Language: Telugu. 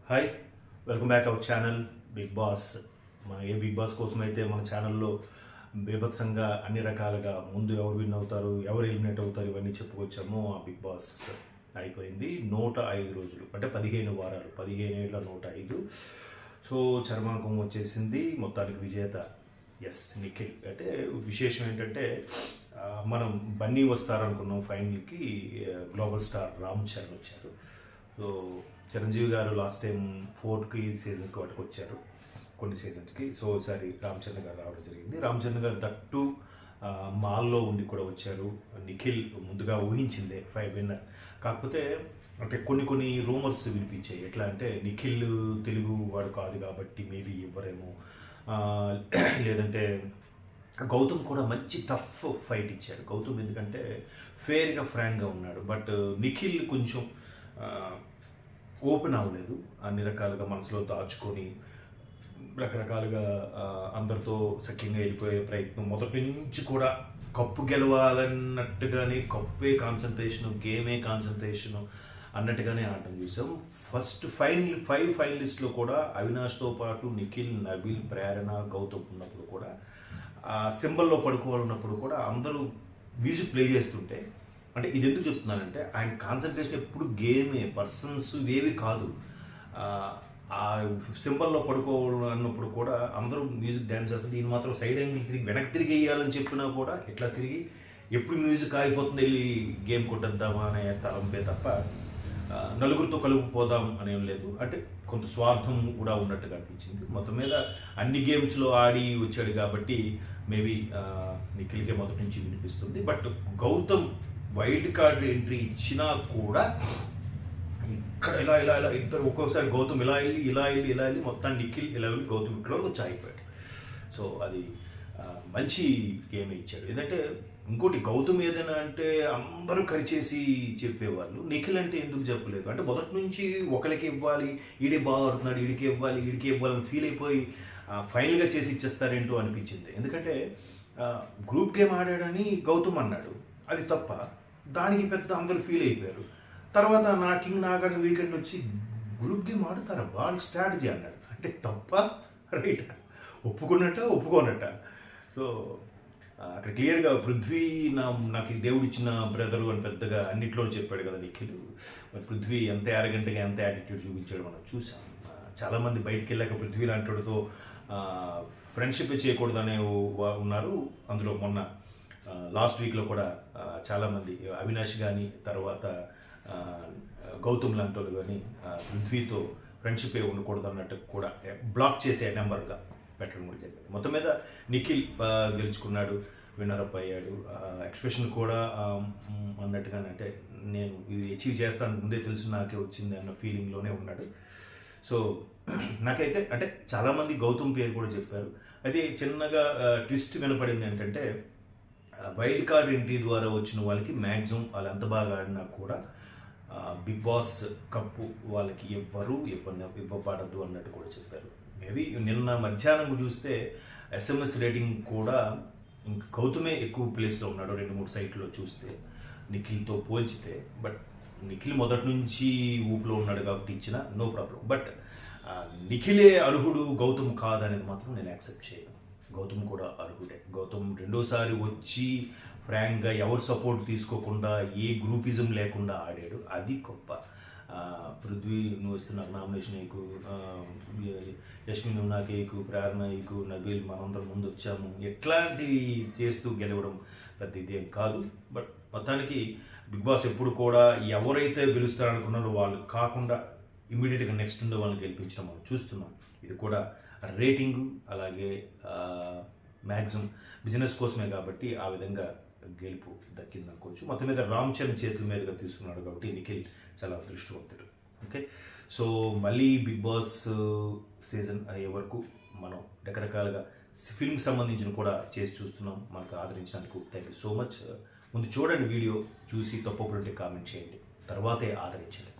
Hi, welcome back our channel Big Boss. మన బిగ్ బాస్ కోసం అయితే మన ఛానల్లో బీభత్సంగా అన్ని రకాలుగా ముందు ఎవరు విన్ అవుతారు, ఎవరు ఎలిమినేట్ అవుతారు ఇవన్నీ చెప్పుకొచ్చాము. ఆ బిగ్ బాస్ అయిపోయింది. 105 రోజులు అంటే 15 వారాలు, 15 ఏళ్ళ 105. సో చర్మాంకం వచ్చేసింది. మొత్తానికి విజేత నిఖిల్. అంటే విశేషం ఏంటంటే మనం బన్నీ వస్తారనుకున్నాం ఫైనల్కి. గ్లోబల్ స్టార్ రామ్ చరణ్ వచ్చారు. సో చిరంజీవి గారు లాస్ట్ టైం 4 సీజన్స్కి వాటికి వచ్చారు, కొన్ని సీజన్స్కి. సో ఈసారి రామ్ చరణ్ గారు రావడం జరిగింది. రామ్ చరణ్ గారు దట్టు మాల్లో ఉండి కూడా వచ్చారు. నిఖిల్ ముందుగా ఊహించిందే విన్నర్. కాకపోతే అంటే కొన్ని రూమర్స్ వినిపించాయి. ఎట్లా అంటే నిఖిల్ తెలుగు వాడు కాదు కాబట్టి మేబీ ఇవ్వరేమో, లేదంటే గౌతమ్ కూడా మంచి టఫ్ ఫైట్ ఇచ్చాడు. గౌతమ్ ఎందుకంటే ఫేర్గా ఫ్రాంక్గా ఉన్నాడు. బట్ నిఖిల్ కొంచెం ఓపెన్ అవ్వలేదు. అన్ని రకాలుగా మనసులో దాచుకొని రకరకాలుగా అందరితో సఖ్యంగా వెళ్ళిపోయే ప్రయత్నం. మొదటి నుంచి కూడా కప్పు గెలవాలన్నట్టుగానే కప్పే కాన్సన్ట్రేషను, గేమే కాన్సన్ట్రేషను అన్నట్టుగానే ఆడటం చూసాం. ఫస్ట్ 5 ఫైనలిస్ట్లో కూడా అవినాష్తో పాటు నిఖిల్, నబీల్, ప్రేరణ, గౌతమ్ ఉన్నప్పుడు కూడా సింబల్లో పడుకోవాలన్నప్పుడు కూడా అందరూ మ్యూజిక్ ప్లే చేస్తుంటే, అంటే ఇది ఎందుకు చెప్తున్నానంటే ఆయన కాన్సన్ట్రేషన్ ఎప్పుడు గేమే, పర్సన్స్ ఏవి కాదు. ఆ సింబల్లో పడుకోవాలన్నప్పుడు కూడా అందరూ మ్యూజిక్ డ్యాన్స్ చేస్తుంది. ఈయన మాత్రం సైడ్ యాంగిల్ తిరిగి వెనక్కి తిరిగి వేయాలని చెప్పినా కూడా ఇట్లా తిరిగి ఎప్పుడు మ్యూజిక్ ఆగిపోతుంది వెళ్ళి గేమ్ కొట్టేద్దామా అనే తలంపే తప్ప నలుగురితో కలుపుపోదాం అనేం లేదు. అంటే కొంత స్వార్థం కూడా ఉన్నట్టుగా అనిపించింది. మొత్తం మీద అన్ని గేమ్స్లో ఆడి వచ్చాడు కాబట్టి మేబీ నిఖిల్కే మొదటి నుంచి వినిపిస్తుంది. But Gautam wild card entry ఇచ్చినా కూడా ఇక్కడ ఇలా ఇలా ఇలా ఇద్దరు ఒక్కొక్కసారి గౌతమ్ ఇలా వెళ్ళి మొత్తాన్ని నిఖిల్ ఇలా వెళ్ళి గౌతమ్ ఇక్కడ వరకు వచ్చి అయిపోయాడు. సో అది మంచి గేమ్ ఇచ్చాడు. ఎందుకంటే ఇంకోటి గౌతమ్ ఏదైనా అంటే అందరూ కరిచేసి చెప్పేవాళ్ళు, నిఖిల్ అంటే ఎందుకు చెప్పలేదు అంటే మొదటి నుంచి ఒకరికి ఇవ్వాలి, ఈడే బాగా ఆడుతున్నాడు, ఈడికి ఇవ్వాలని ఫీల్ అయిపోయి ఫైనల్గా చేసి ఇచ్చేస్తారేంటో అనిపించింది. ఎందుకంటే గ్రూప్ గేమ్ ఆడాడని గౌతమ్ అన్నాడు, అది తప్ప. దానికి పెద్ద అందరూ ఫీల్ అయిపోయారు. తర్వాత నా కింగ్ నాగార్జున వీకెండ్ వచ్చి గ్రూప్ గేమ్ ఆడుతారా, బాల్ స్ట్రాటజీ అన్నాడు. అంటే తప్ప రైట్, ఒప్పుకోనట్ట. సో అక్కడ క్లియర్గా పృథ్వీ నాకు దేవుడు ఇచ్చిన బ్రదరు అని పెద్దగా అన్నిట్లో చెప్పాడు కదా నిఖిల్. మరి పృథ్వీ ఎంత యారగెంట్గా ఎంత యాటిట్యూడ్ చూపించాడు మనం చూసాం. చాలామంది బయటికి వెళ్ళాక పృథ్వీ లాంటితో ఫ్రెండ్షిప్ చేయకూడదనే ఉన్నారు. అందులో మొన్న లాస్ట్ వీక్లో కూడా చాలామంది అవినాష్ కానీ తర్వాత గౌతమ్ లాంటి వాళ్ళు కానీ పృథ్వీతో ఫ్రెండ్షిప్ ఉండకూడదు అన్నట్టు కూడా బ్లాక్ చేసే నెంబర్గా పెట్టడం కూడా జరిగింది. మొత్తం మీద నిఖిల్ గెలుచుకున్నాడు, విన్నర్ అప్ అయ్యాడు. ఎక్స్ప్రెషన్ కూడా అన్నట్టుగానే అంటే నేను ఇది అచీవ్ చేస్తాను ముందే తెలుసు, నాకే వచ్చింది అన్న ఫీలింగ్లోనే ఉన్నాడు. సో నాకైతే అంటే చాలామంది గౌతమ్ పేరు కూడా చెప్పారు. అయితే చిన్నగా ట్విస్ట్ వినపడింది ఏంటంటే వైల్డ్ కార్డ్ ఎంట్రీ ద్వారా వచ్చిన వాళ్ళకి మ్యాక్సిమం వాళ్ళు ఎంత బాగా ఆడినా కూడా బిగ్ బాస్ కప్పు వాళ్ళకి ఇవ్వబడదు అన్నట్టు కూడా చెప్పారు. మేబీ నిన్న మధ్యాహ్నం చూస్తే SMS రేటింగ్ కూడా ఇంకా గౌతమే ఎక్కువ ప్లేస్లో ఉన్నాడు 2-3 సైట్లో చూస్తే నిఖిల్తో పోల్చితే. బట్ నిఖిల్ మొదటి నుంచి ఊపిలో ఉన్నాడు కాబట్టి ఇచ్చిన నో ప్రాబ్లం. బట్ నిఖిలే అర్హుడు, గౌతమ్ కాదనేది మాత్రం నేను యాక్సెప్ట్ చేయను. గౌతమ్ కూడా అర్హుడే. గౌతమ్ రెండోసారి వచ్చి ఫ్రాంక్గా ఎవరు సపోర్ట్ తీసుకోకుండా ఏ గ్రూపిజం లేకుండా ఆడాడు, అది గొప్ప. పృథ్వీ నువ్వు వస్తే నాకు నామినేషన్ వేయకు, యష్మి నువ్వు నాకు వేయకు, ప్రేరణ వేయకు, నబీల్ మనందరం ముందు వచ్చాము, ఎట్లాంటివి చేస్తూ గెలవడం పెద్ద ఇదేం కాదు. బట్ మొత్తానికి బిగ్ బాస్ ఎప్పుడు కూడా ఎవరైతే గెలుస్తారనుకున్నారో వాళ్ళు కాకుండా ఇమీడియట్గా నెక్స్ట్ ఉండే వాళ్ళని గెలిపించడం మనం చూస్తున్నాం. ఇది కూడా రేటింగు అలాగే మ్యాక్సిమం బిజినెస్ కోసమే కాబట్టి ఆ విధంగా గెలుపు దక్కింది అనుకోవచ్చు. మొత్తం మీద రామ్ చరణ్ చేతుల మీదుగా తీసుకున్నాడు కాబట్టి నిఖిల్ చాలా అదృష్టవంతుడు. ఓకే, సో మళ్ళీ బిగ్ బాస్ సీజన్ అయ్యే వరకు మనం రకరకాలుగా ఫిల్మ్కి సంబంధించిన కూడా చేసి చూస్తున్నాం. మనకు ఆదరించినందుకు థ్యాంక్ యూ సో మచ్. ముందు చూడండి, వీడియో చూసి తప్పకుండా కామెంట్ చేయండి, తర్వాతే ఆదరించండి.